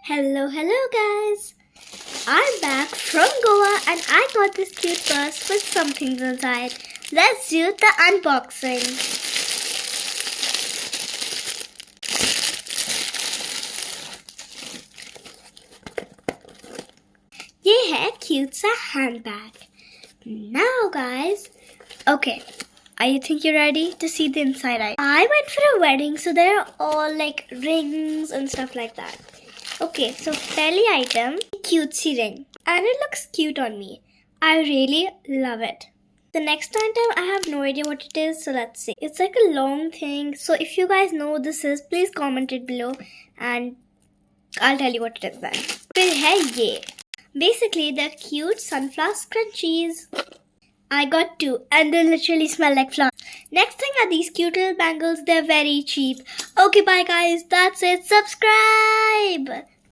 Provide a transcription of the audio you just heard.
Hello guys! I'm back from Goa and I got this cute purse with some things inside. Let's do the unboxing. ये है cute सा handbag. Now guys, okay, I think you're ready to see the inside. I went for a wedding, so there are all like rings and stuff like that. Okay, so belly item, cutesy ring, and it looks cute on me. I really love it. The next item, I have no idea what it is, so let's see. It's like a long thing, so if you guys know what this is, please comment it below and I'll tell you what it is then. फिर है ये. Basically, they're cute sunflower scrunchies. I got two and they literally smell like flowers. Next thing are these cute little bangles. They're very cheap. Okay, bye guys. That's it. Subscribe.